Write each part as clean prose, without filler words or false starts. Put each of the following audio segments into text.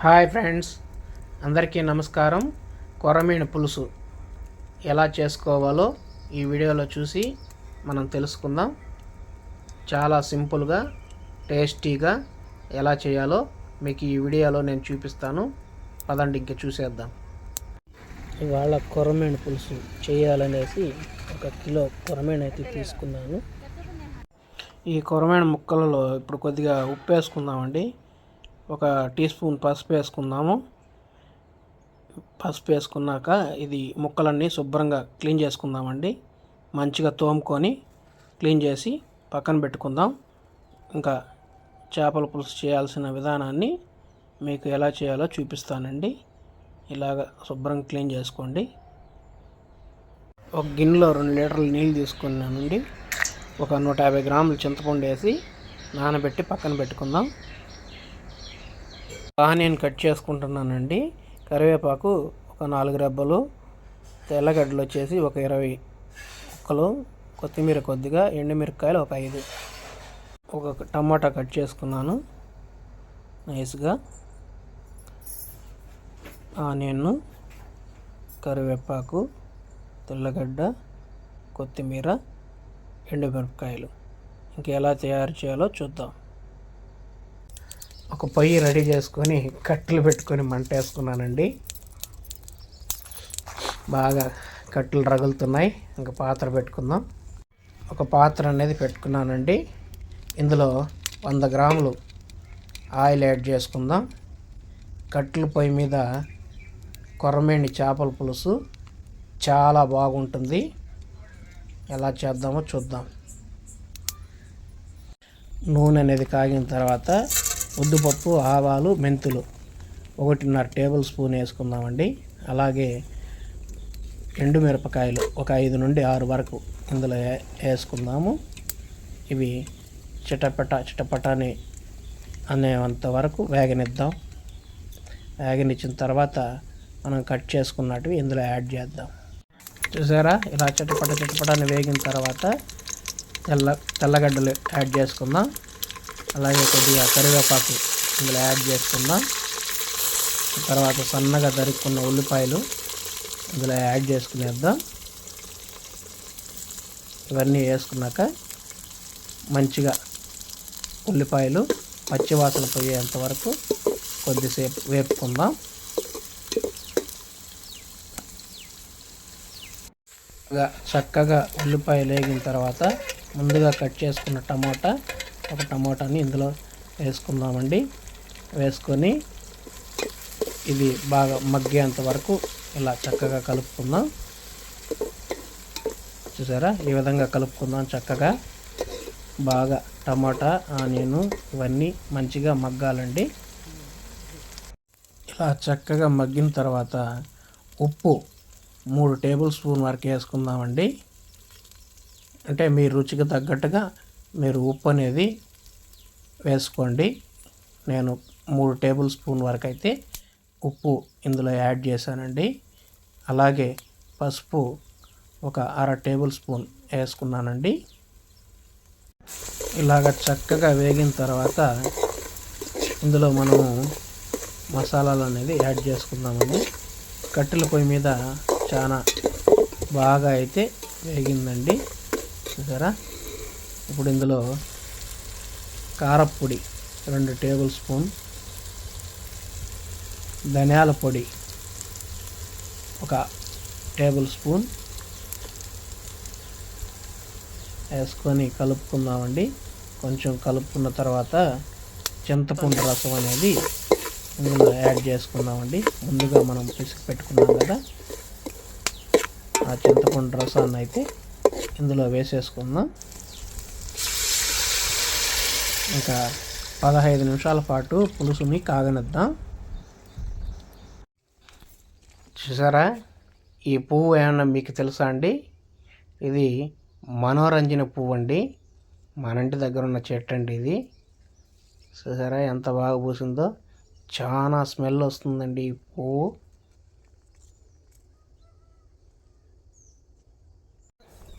Hi friends, అందరికీ నమస్కారం. కొర్రమీను పులుసు ఎలా చేసుకోవాలో ఈ వీడియోలో చూసి మనం తెలుసుకుందాం. చాలా సింపుల్గా టేస్టీగా ఎలా చేయాలో మీకు ఈ వీడియోలో నేను చూపిస్తాను. పదండి ఇంక చూసేద్దాం. ఇవాళ కొర్రమీను పులుసు చేయాలనేసి 1 కిలో కొర్రమీను అయితే తీసుకున్నాను. ఈ కొర్రమీను ముక్కలలో ఇప్పుడు కొద్దిగా ఉప్పు వేసుకుందామండి. 1 టీ స్పూన్ పసుపు వేసుకుందాము. పసుపు వేసుకున్నాక ఇది ముక్కలన్నీ శుభ్రంగా క్లీన్ చేసుకుందామండి. మంచిగా తోముకొని క్లీన్ చేసి పక్కన పెట్టుకుందాం. ఇంకా చేపల పులుసు చేయాల్సిన విధానాన్ని మీకు ఎలా చేయాలో చూపిస్తానండి. ఇలాగ శుభ్రంగా క్లీన్ చేసుకోండి. ఒక గిన్నెలో 2 లీటర్ల నీళ్ళు తీసుకున్నానండి. ఒక 150 గ్రాములు చింతపండు వేసి నానబెట్టి పక్కన పెట్టుకుందాం. ఆనియన్ కట్ చేసుకుంటున్నానండి. కరివేపాకు ఒక 4 రెబ్బలు, తెల్లగడ్డలు వచ్చేసి ఒక 20 ముక్కలు, కొత్తిమీర కొద్దిగా, ఎండుమిరపకాయలు ఒక 5, ఒక టమాటా కట్ చేసుకున్నాను నైస్గా. ఆనియన్, కరివేపాకు, తెల్లగడ్డ, కొత్తిమీర, ఎండుమిరపకాయలు. ఇంకా ఎలా తయారు చేయాలో చూద్దాం. ఒక పొయ్యి రెడీ చేసుకొని కట్టెలు పెట్టుకొని మంట వేసుకున్నానండి. బాగా కట్టెలు రగులుతున్నాయి. ఇంకా పాత్ర పెట్టుకుందాం. ఒక పాత్ర అనేది పెట్టుకున్నానండి. ఇందులో 100 గ్రాములు ఆయిల్ యాడ్ చేసుకుందాం. కట్టెల పొయ్యి మీద కొర్రమీను చేపల పులుసు చాలా బాగుంటుంది. ఎలా చేద్దామో చూద్దాం. నూనె అనేది కాగిన తర్వాత ఉద్దుపప్పు, ఆవాలు, మెంతులు 1.5 టేబుల్ స్పూన్ వేసుకుందామండి. అలాగే ఎండుమిరపకాయలు ఒక 5 నుండి 6 వరకు ఇందులో వేసుకుందాము. ఇవి చిటపటాని అనేంత వరకు వేగనిద్దాం. వేగనిచ్చిన తర్వాత మనం కట్ చేసుకున్నట్టువి ఇందులో యాడ్ చేద్దాం. చూసారా, ఇలా చిటపటాన్ని వేగిన తర్వాత తెల్లగడ్డలు యాడ్ చేసుకుందాం. అలాగే కొద్దిగా కరివేపాకు ఇందులో యాడ్ చేసుకుందాం. తర్వాత సన్నగా తరుక్కున్న ఉల్లిపాయలు ఇందులో యాడ్ చేసుకునేద్దాం. ఇవన్నీ వేసుకున్నాక మంచిగా ఉల్లిపాయలు పచ్చివాసన పోయేంత వరకు కొద్దిసేపు వేపుకుందాం. చక్కగా ఉల్లిపాయలు వేగిన తర్వాత ముందుగా కట్ చేసుకున్న ఒక టమాటాని ఇందులో వేసుకుందామండి. వేసుకొని ఇది బాగా మగ్గేంత వరకు ఇలా చక్కగా కలుపుకుందాం. చూసారా, ఈ విధంగా కలుపుకుందాం. చక్కగా బాగా టమాటా, ఆనియన్ ఇవన్నీ మంచిగా మగ్గాలండి. ఇలా చక్కగా మగ్గిన తర్వాత ఉప్పు 3 టేబుల్ స్పూన్ వరకు వేసుకుందామండి. అంటే మీ రుచికి తగ్గట్టుగా మీరు ఉప్పు అనేది వేసుకోండి. నేను 3 టేబుల్ స్పూన్ వరకు అయితే ఉప్పు ఇందులో యాడ్ చేశానండి. అలాగే పసుపు ఒక 1/2 టేబుల్ స్పూన్ వేసుకున్నానండి. ఇలాగ చక్కగా వేగిన తర్వాత ఇందులో మనము మసాలాలు అనేది యాడ్ చేసుకుందామండి. కట్టెల పొయ్యి మీద చాలా బాగా అయితే వేగిందండి. చూసారా, ఇప్పుడు ఇందులో కారపొడి 2 టేబుల్ స్పూన్, ధనియాల పొడి 1 టేబుల్ స్పూన్ వేసుకొని కలుపుకుందామండి. కొంచెం కలుపుకున్న తర్వాత చింతపండు రసం అనేది ఇందులో యాడ్ చేసుకుందామండి. ముందుగా మనం పిసికి పెట్టుకున్నాం కదా, ఆ చింతపండు రసాన్ని అయితే ఇందులో వేసేసుకుందాం. ఇంకా 15 నిమిషాల పాటు పులుసుని కాగనిద్దాం. చూసారా, ఈ పువ్వు ఏమన్నా మీకు తెలుసా అండి? ఇది మనోరంజన పువ్వు అండి. మన ఇంటి దగ్గర ఉన్న చెట్టు అండి ఇది. చూసారా ఎంత బాగా పూసిందో. చాలా స్మెల్ వస్తుందండి ఈ పువ్వు.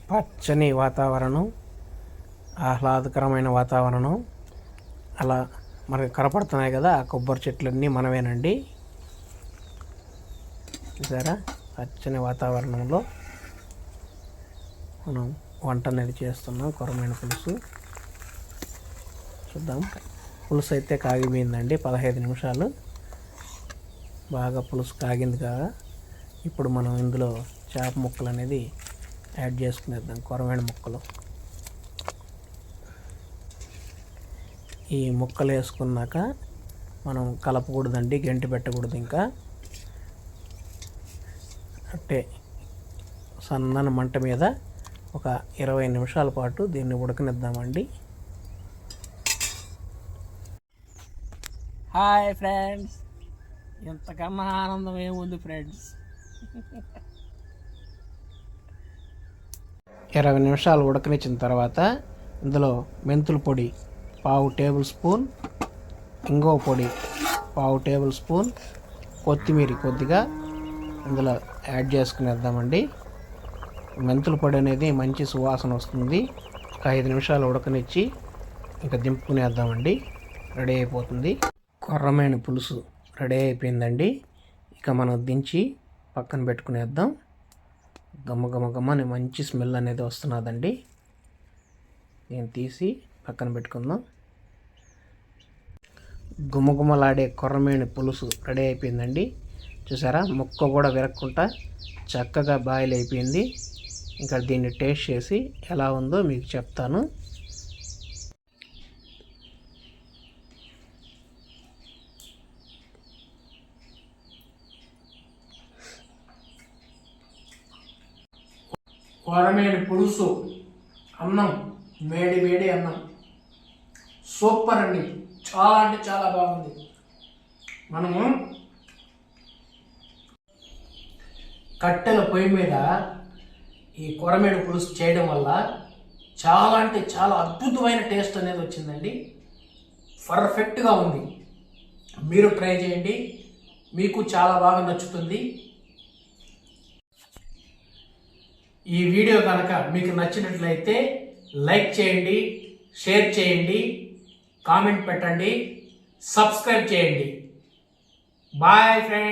పచ్చని వాతావరణం, ఆహ్లాదకరమైన వాతావరణం. అలా మనకి కనపడుతున్నాయి కదా ఆ కొబ్బరి చెట్లన్నీ మనమేనండి. చూసారా, పచ్చని వాతావరణంలో మనం వంట అనేది చేస్తున్నాం. కొరమేను పులుసు చూద్దాం. పులుసు అయితే కాగిపోయిందండి, 15 నిమిషాలు బాగా పులుసు కాగింది కదా. ఇప్పుడు మనం ఇందులో చేప ముక్కలు అనేది యాడ్ చేసుకునేద్దాం. కొరమేను ముక్కలు ఈ ముక్కలు వేసుకున్నాక మనం కలపకూడదండి, గంటి పెట్టకూడదు. ఇంకా అంటే సన్నని మంట మీద ఒక 20 నిమిషాల పాటు దీన్ని ఉడకనిద్దామండి. హాయ్ ఫ్రెండ్స్, ఎంతకన్నా ఆనందం ఏముంది ఫ్రెండ్స్. 20 నిమిషాలు ఉడకనిచ్చిన తర్వాత ఇందులో మెంతుల పొడి 1/2 టేబుల్ స్పూన్, ఇంగువ పొడి 1/2 టేబుల్ స్పూన్, కొత్తిమీర కొద్దిగా ఇందులో యాడ్ చేసుకునేద్దామండి. మెంతుల పొడి అనేది మంచి సువాసన వస్తుంది. ఒక 5 నిమిషాలు ఉడకనిచ్చి ఇంకా దింపుకునేద్దామండి. రెడీ అయిపోతుంది. కొర్రమేను పులుసు రెడీ అయిపోయిందండి. ఇక మనం దించి పక్కన పెట్టుకునేద్దాం. గమ్మని మంచి స్మెల్ అనేది వస్తున్నదండి. నేను తీసి పక్కన పెట్టుకుందాం. గుమగుమలాడే కొర్రమేను పులుసు రెడీ అయిపోయిందండి. చూసారా, ముక్క కూడా విరక్కుండా చక్కగా బాయిల్ అయిపోయింది. ఇంకా దీన్ని టేస్ట్ చేసి ఎలా ఉందో మీకు చెప్తాను. కొరమేను పులుసు అన్నం, వేడి అన్నం సూపర్ అండి. చాలా అంటే చాలా బాగుంది. మనము కట్టెల పొయ్యి మీద ఈ కొరమేను పులుసు చేయడం వల్ల చాలా అంటే చాలా అద్భుతమైన టేస్ట్ అనేది వచ్చిందండి. పర్ఫెక్ట్గా ఉంది. మీరు ట్రై చేయండి, మీకు చాలా బాగా నచ్చుతుంది. ఈ వీడియో కనుక మీకు నచ్చినట్లయితే లైక్ చేయండి, షేర్ చేయండి, కామెంట్ పెట్టండి, సబ్స్క్రైబ్ చేయండి. Bye friends.